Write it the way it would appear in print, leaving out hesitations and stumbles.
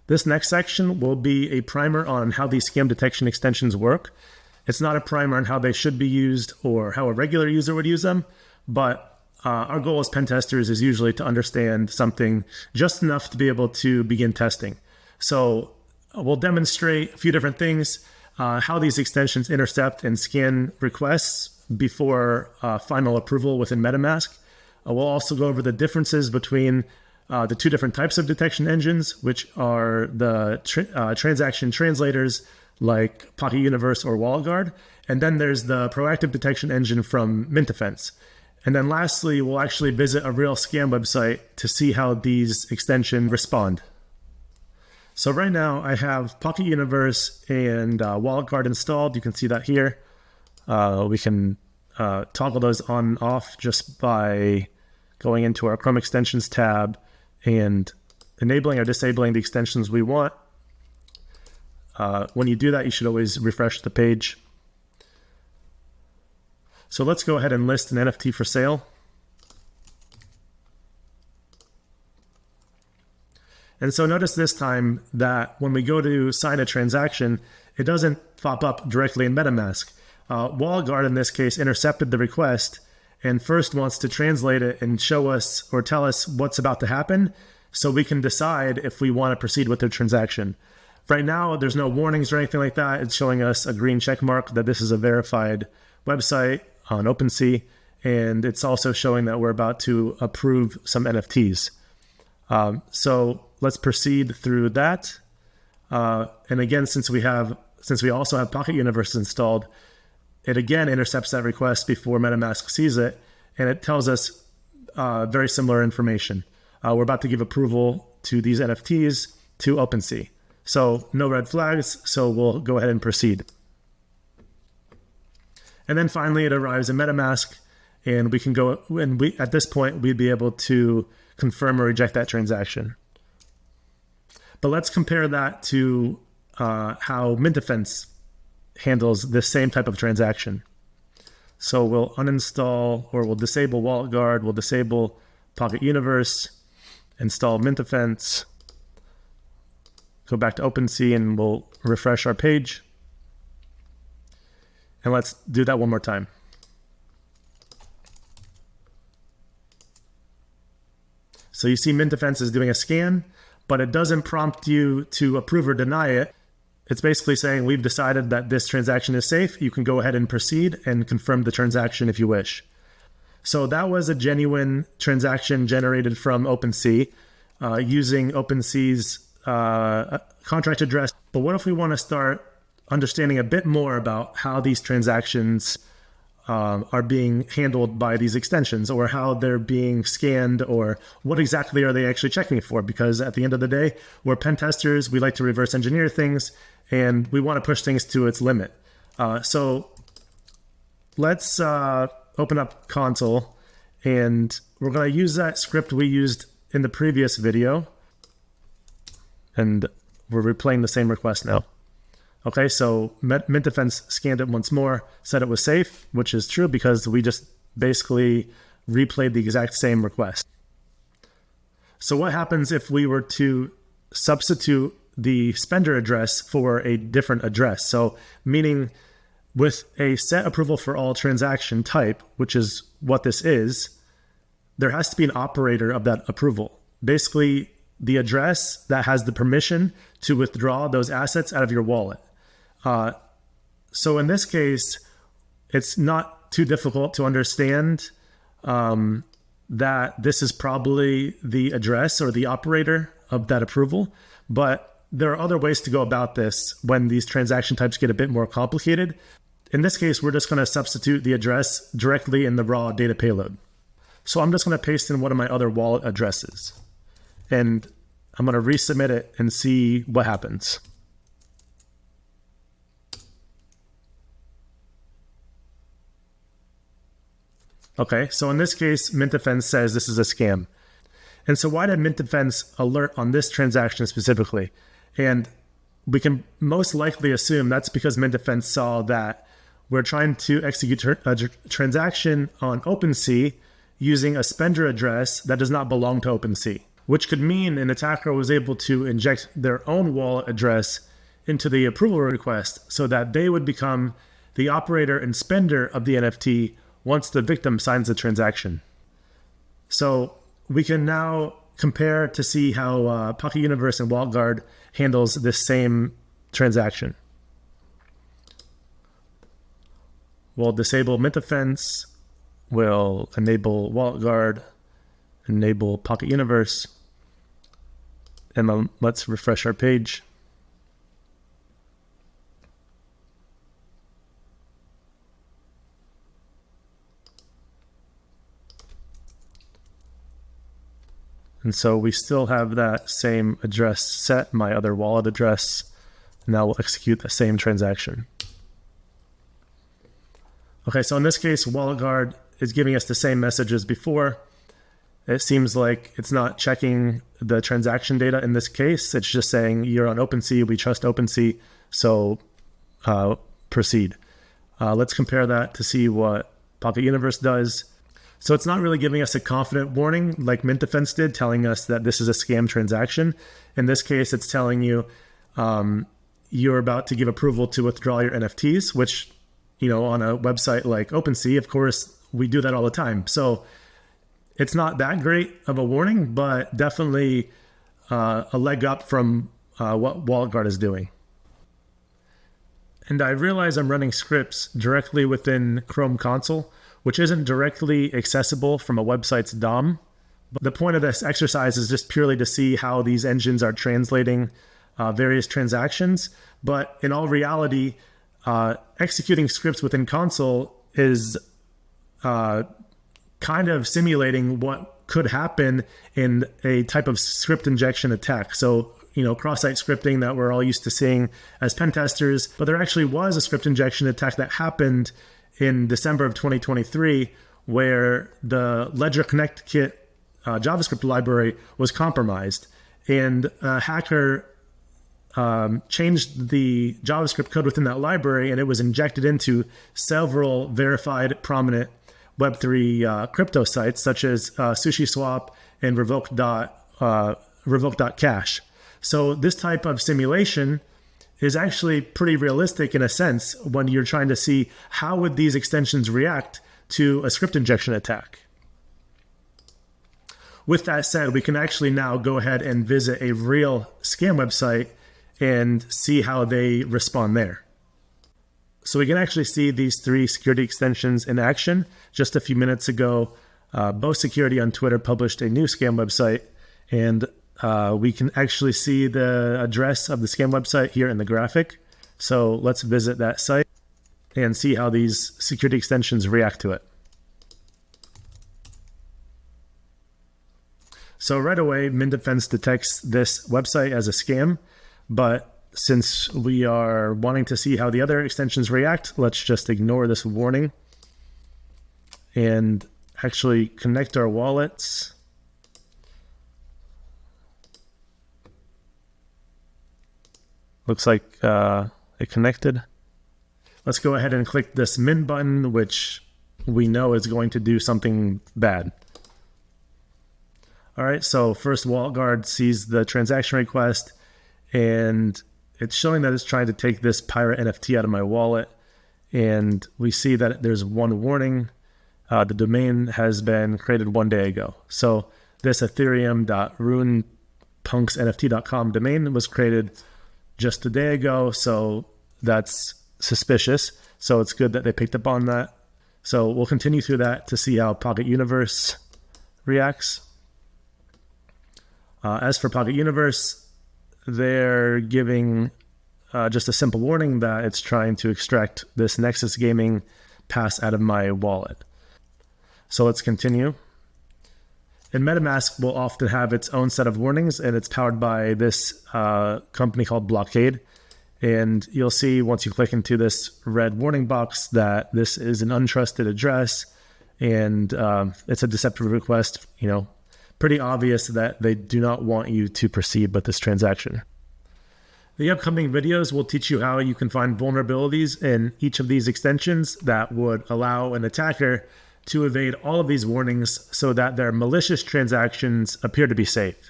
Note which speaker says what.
Speaker 1: This next section will be a primer on how these scam detection extensions work. It's not a primer on how they should be used or how a regular user would use them, but our goal as pen testers is usually to understand something just enough to be able to begin testing. So we'll demonstrate a few different things, how these extensions intercept and scan requests before final approval within MetaMask. We'll also go over the differences between the two different types of detection engines, which are the transaction translators like Pocket Universe or WalletGuard. And then there's the proactive detection engine from Mint Defense. And then lastly, we'll actually visit a real scam website to see how these extensions respond. So right now I have Pocket Universe and WalletGuard installed. You can see that here. We can toggle those on and off just by going into our Chrome extensions tab and enabling or disabling the extensions we want. When you do that, you should always refresh the page. So let's go ahead and list an NFT for sale. And so notice this time that when we go to sign a transaction, it doesn't pop up directly in MetaMask. WalletGuard in this case intercepted the request and first wants to translate it and show us or tell us what's about to happen so we can decide if we want to proceed with the transaction. Right now, there's no warnings or anything like that. It's showing us a green check mark that this is a verified website on OpenSea, and it's also showing that we're about to approve some NFTs. So let's proceed through that. And again, since we also have Pocket Universe installed, it again intercepts that request before MetaMask sees it, and it tells us very similar information. We're about to give approval to these NFTs to OpenSea. So no red flags, so we'll go ahead and proceed. And then finally it arrives in MetaMask, and we can go, and at this point we'd be able to confirm or reject that transaction. But let's compare that to how Mint Defense handles this same type of transaction. So we'll uninstall, or we'll disable WalletGuard, we'll disable Pocket Universe, install Mint Defense, go back to OpenSea, and we'll refresh our page. And let's do that one more time. So you see Mint Defense is doing a scan, but it doesn't prompt you to approve or deny it. It's basically saying we've decided that this transaction is safe. You can go ahead and proceed and confirm the transaction if you wish. So that was a genuine transaction generated from OpenSea using OpenSea's contract address. But what if we want to start understanding a bit more about how these transactions are being handled by these extensions, or how they're being scanned, or what exactly are they actually checking for? Because at the end of the day, we're pen testers, we like to reverse engineer things, and we want to push things to its limit. So let's open up console, and we're going to use that script we used in the previous video, and we're replaying the same request now. Okay, so Mint Defense scanned it once more, said it was safe, which is true because we just basically replayed the exact same request. So what happens if we were to substitute the spender address for a different address? So meaning with a set approval for all transaction type, which is what this is, there has to be an operator of that approval. Basically, the address that has the permission to withdraw those assets out of your wallet. So in this case, it's not too difficult to understand that this is probably the address or the operator of that approval. But there are other ways to go about this when these transaction types get a bit more complicated. In this case, we're just going to substitute the address directly in the raw data payload. So I'm just going to paste in one of my other wallet addresses, and I'm going to resubmit it and see what happens. Okay, so in this case, Mint Defense says this is a scam. And so why did Mint Defense alert on this transaction specifically? And we can most likely assume that's because Mint Defense saw that we're trying to execute a transaction on OpenSea using a spender address that does not belong to OpenSea. which could mean an attacker was able to inject their own wallet address into the approval request so that they would become the operator and spender of the NFT once the victim signs the transaction. So we can now compare to see how Pocket Universe and WalletGuard handles this same transaction. We'll disable Mint Defense, we'll enable WalletGuard, enable Pocket Universe, and then let's refresh our page. And so we still have that same address set, my other wallet address. Now we'll execute the same transaction. Okay, so in this case, WalletGuard is giving us the same message as before. It seems like it's not checking the transaction data in this case. It's just saying you're on OpenSea, we trust OpenSea, so proceed. Let's compare that to see what Pocket Universe does. So it's not really giving us a confident warning like Mint Defense did, telling us that this is a scam transaction. In this case, it's telling you you're about to give approval to withdraw your NFTs, which, you know, on a website like OpenSea, of course, we do that all the time. So it's not that great of a warning, but definitely a leg up from what WalletGuard is doing. And I realize I'm running scripts directly within Chrome console, which isn't directly accessible from a website's DOM. But the point of this exercise is just purely to see how these engines are translating various transactions. But in all reality, executing scripts within console is kind of simulating what could happen in a type of script injection attack. So, you know, cross-site scripting that we're all used to seeing as pen testers, but there actually was a script injection attack that happened in December of 2023, where the Ledger Connect Kit JavaScript library was compromised, and a hacker changed the JavaScript code within that library, and it was injected into several verified prominent Web3 crypto sites, such as SushiSwap and Revoke.cash. So this type of simulation is actually pretty realistic in a sense when you're trying to see how would these extensions react to a script injection attack. With that said, we can actually now go ahead and visit a real scam website and see how they respond there. So we can actually see these three security extensions in action. Just a few minutes ago, Bow Security on Twitter published a new scam website, and we can actually see the address of the scam website here in the graphic. So let's visit that site and see how these security extensions react to it. So right away, Mint Defense detects this website as a scam, but since we are wanting to see how the other extensions react, let's just ignore this warning and actually connect our wallets. Looks like it connected. Let's go ahead and click this Mint button, which we know is going to do something bad. All right, so first WalletGuard sees the transaction request, and it's showing that it's trying to take this pirate NFT out of my wallet. And we see that there's one warning. The domain has been created 1 day ago. So this ethereum.ruinpunksnft.com domain was created just a day ago. So that's suspicious. So it's good that they picked up on that. So we'll continue through that to see how Pocket Universe reacts. As for Pocket Universe, they're giving just a simple warning that it's trying to extract this Nexus Gaming pass out of my wallet. So let's continue. And MetaMask will often have its own set of warnings, and it's powered by this company called Blockade. And you'll see once you click into this red warning box that this is an untrusted address, and it's a deceptive request. You know, pretty obvious that they do not want you to proceed with this transaction. The upcoming videos will teach you how you can find vulnerabilities in each of these extensions that would allow an attacker to evade all of these warnings so that their malicious transactions appear to be safe.